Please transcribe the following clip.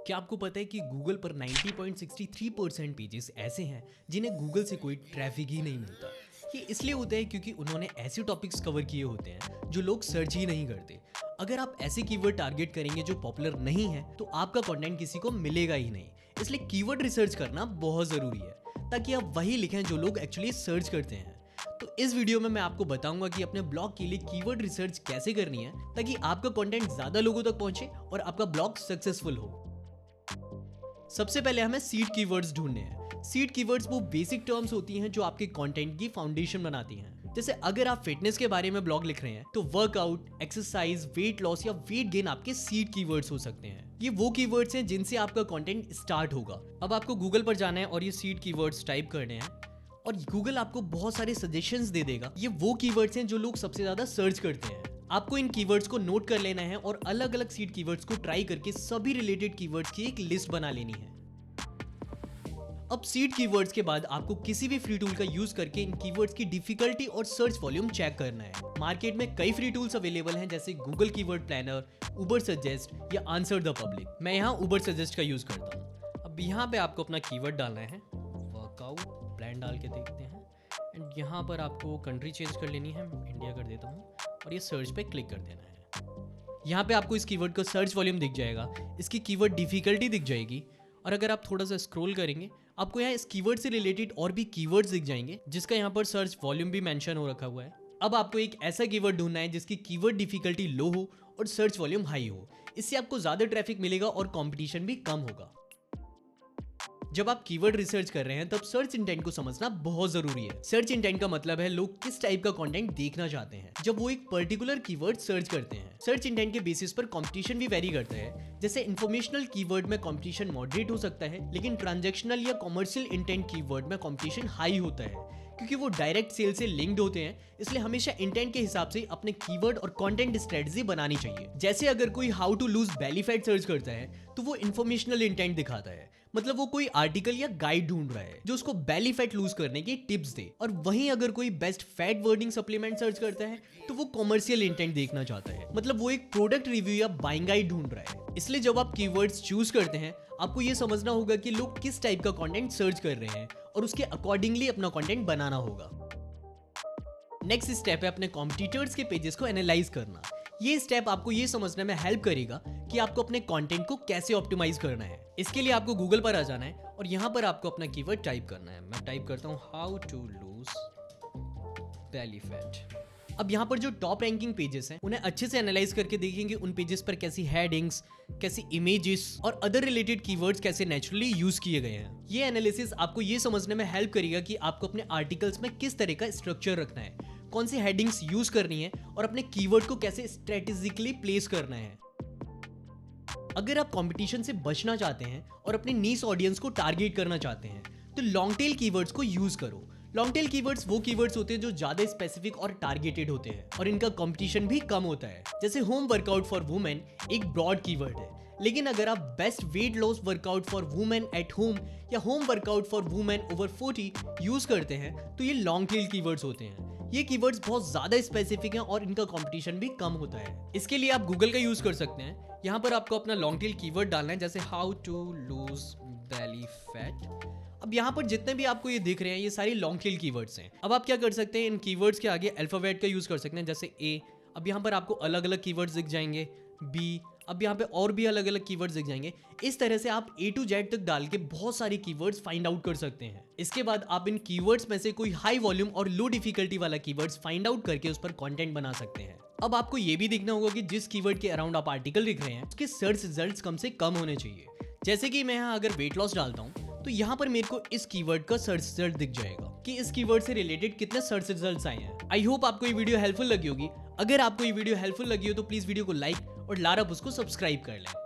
क्या आपको पता है कि गूगल पर 90.63% पेजेस ऐसे हैं जिन्हें गूगल से कोई ट्रैफिक ही नहीं मिलता। ये इसलिए होता है क्योंकि उन्होंने ऐसे टॉपिक्स कवर किए होते हैं जो लोग सर्च ही नहीं करते। अगर आप ऐसे कीवर्ड टारगेट करेंगे जो पॉपुलर नहीं है तो आपका कंटेंट किसी को मिलेगा ही नहीं। इसलिए कीवर्ड रिसर्च करना बहुत ज़रूरी है ताकि आप वही लिखें जो लोग एक्चुअली सर्च करते हैं। तो इस वीडियो में मैं आपको बताऊंगा कि अपने ब्लॉग के लिए कीवर्ड रिसर्च कैसे करनी है ताकि आपका कंटेंट ज़्यादा लोगों तक पहुंचे और आपका ब्लॉग सक्सेसफुल हो। सबसे पहले हमें सीड कीवर्ड्स ढूंढने हैं। सीड कीवर्ड्स वो बेसिक टर्म्स होती हैं जो आपके कंटेंट की फाउंडेशन बनाती हैं। जैसे अगर आप फिटनेस के बारे में ब्लॉग लिख रहे हैं तो वर्कआउट, एक्सरसाइज, वेट लॉस या वेट गेन आपके सीड कीवर्ड्स हो सकते हैं। ये वो कीवर्ड्स हैं जिनसे आपका कंटेंट स्टार्ट होगा। अब आपको गूगल पर जाना है और ये सीड कीवर्ड्स टाइप करने हैं और गूगल आपको बहुत सारे सजेशंस दे देगा। ये वो कीवर्ड्स हैं जो लोग सबसे ज्यादा सर्च करते हैं। आपको इन कीवर्ड्स को नोट कर लेना है और अलग अलग सीड कीवर्ड्स को ट्राई करके सभी रिलेटेड कीवर्ड्स की एक लिस्ट बना लेनी है। अब सीड कीवर्ड्स के बाद आपको किसी भी फ्री टूल का यूज करके इन कीवर्ड्स की डिफिकल्टी और सर्च वॉल्यूम चेक करना है। मार्केट में कई फ्री टूल्स अवेलेबल हैं जैसे गूगल कीवर्ड प्लानर, उबर सजेस्ट या आंसर द पब्लिक। मैं यहाँ उबर सजेस्ट का यूज करता हूँ। अब यहाँ पे आपको अपना कीवर्ड डालना है, वर्कआउट, ब्रांड डाल के देखते हैं एंड यहाँ पर आपको कंट्री चेंज कर लेनी है, इंडिया कर देता हूँ और ये सर्च पे क्लिक कर देना है। यहाँ पे आपको इस कीवर्ड का सर्च वॉल्यूम दिख जाएगा, इसकी कीवर्ड डिफिकल्टी दिख जाएगी और अगर आप थोड़ा सा स्क्रॉल करेंगे आपको यहाँ इस कीवर्ड से रिलेटेड और भी कीवर्ड्स दिख जाएंगे जिसका यहाँ पर सर्च वॉल्यूम भी मेंशन हो रखा हुआ है। अब आपको एक ऐसा कीवर्ड ढूंढना है जिसकी कीवर्ड डिफिकल्टी लो हो और सर्च वॉल्यूम हाई हो। इससे आपको ज्यादा ट्रैफिक मिलेगा और कंपटीशन भी कम होगा। जब आप कीवर्ड रिसर्च कर रहे हैं तब सर्च इंटेंट को समझना बहुत जरूरी है। सर्च इंटेंट का मतलब है लोग किस टाइप का कंटेंट देखना चाहते हैं जब वो एक पर्टिकुलर कीवर्ड सर्च करते हैं। सर्च इंटेंट के बेसिस पर कंपटीशन भी वेरी करता है। जैसे इंफॉर्मेशनल कीवर्ड में कंपटीशन मॉडरेट हो सकता है लेकिन ट्रांजैक्शनल या कॉमर्शियल इंटेंट कीवर्ड में कंपटीशन हाई होता है क्योंकि वो डायरेक्ट सेल से लिंक्ड होते हैं। इसलिए हमेशा इंटेंट के हिसाब से अपने कीवर्ड और कंटेंट स्ट्रेटजी बनानी चाहिए। जैसे अगर कोई how to lose belly fat search करता है तो वो इंफॉर्मेशनल इंटेंट दिखाता है, मतलब वो कोई आर्टिकल या गाइड ढूंढ रहा है जो उसको बेली फैट लूज करने की टिप्स दे। और वहीं अगर कोई best fat burning supplement search करता है तो वो कॉमर्शियल इंटेंट देखना चाहता है, मतलब वो एक प्रोडक्ट रिव्यू या बाइंग गाइड ढूंढ रहा है। इसलिए जब आप कीवर्ड्स चूज करते हैं आपको ये समझना होगा कि लोग किस टाइप का कंटेंट सर्च कर रहे हैं और उसके अकॉर्डिंगली अपना कंटेंट बनाना होगा। नेक्स्ट स्टेप है अपने कॉम्पिटिटर्स के पेजेस को एनालाइज करना। ये स्टेप आपको ये समझने में हेल्प करेगा कि आपको अपने कंटेंट को कैसे ऑप्टिमाइज करना है। इसके लिए आपको गूगल पर आ जाना है और यहाँ पर आपको अपना कीवर्ड टाइप करना है। मैं टाइप करता हूँ how to lose belly fat. अब यहाँ पर जो टॉप रैंकिंग पेजेस हैं उन्हें अच्छे से एनालाइज करके देखेंगे उन पेजेस पर कैसी हेडिंग्स, कैसी इमेजेस और अदर रिलेटेड कीवर्ड्स कैसे नेचुरली यूज किए गए हैं। ये एनालिसिस आपको ये समझने में हेल्प करेगा कि आपको अपने आर्टिकल्स में किस तरह का स्ट्रक्चर रखना है, कौन सी हेडिंग्स यूज करनी है और अपने कीवर्ड को कैसे स्ट्रेटेजिकली प्लेस करना है। अगर आप कंपटीशन से बचना चाहते हैं और अपने नीश ऑडियंस को टारगेट करना चाहते हैं तो लॉन्ग टेल कीवर्ड्स को यूज करो। लॉन्ग टेल कीवर्ड्स वो कीवर्ड्स होते हैं जो ज्यादा स्पेसिफिक और टारगेटेड होते हैं और इनका कंपटीशन भी कम होता है। जैसे होम वर्कआउट फॉर वुमेन एक ब्रॉड कीवर्ड है, लेकिन अगर आप best weight loss workout for women at home या home workout for women over 40 use करते हैं तो ये लॉन्ग टेल कीवर्ड्स होते हैं। ये कीवर्ड्स बहुत ज्यादा स्पेसिफिक हैं और इनका कंपटीशन भी कम होता है। इसके लिए आप गूगल का यूज कर सकते हैं। यहाँ पर आपको अपना लॉन्ग टेल कीवर्ड डालना है जैसे how to lose belly fat. अब यहाँ पर जितने भी आपको ये दिख रहे हैं ये सारी लॉन्ग टेल कीवर्ड्स हैं। अब आप क्या कर सकते हैं, इन कीवर्ड्स के आगे अल्फाबेट का यूज कर सकते हैं जैसे ए। अब यहाँ पर आपको अलग अलग कीवर्ड्स दिख जाएंगे, बी। अब यहाँ पे और भी अलग अलग कीवर्ड्स दिख जाएंगे। इस तरह से आप A to Z तक डाल के बहुत सारे कीवर्ड्स फाइंड आउट कर सकते हैं। इसके बाद आप इन कीवर्ड्स में से कोई हाई वॉल्यूम और लो डिफिकल्टी वाला कीवर्ड्स फाइंड आउट करके उस पर कंटेंट बना सकते हैं। अब आपको ये भी देखना होगा कि जिस कीवर्ड के अराउंड आप आर्टिकल लिख रहे हैं उसके सर्च रिजल्ट्स कम से कम होने चाहिए। जैसे कि मैं यहाँ अगर वेट लॉस डालता हूँ तो यहाँ पर मेरे को इस कीवर्ड का सर्च रिजल्ट दिख जाएगा कि इस कीवर्ड से रिलेटेड कितने सर्च रिजल्ट्स आए हैं। आई होप आपको ये वीडियो हेल्पफुल लगी होगी। अगर आपको ये वीडियो हेल्पफुल लगी हो तो प्लीज वीडियो को लाइक और लारा उसको सब्सक्राइब कर लें।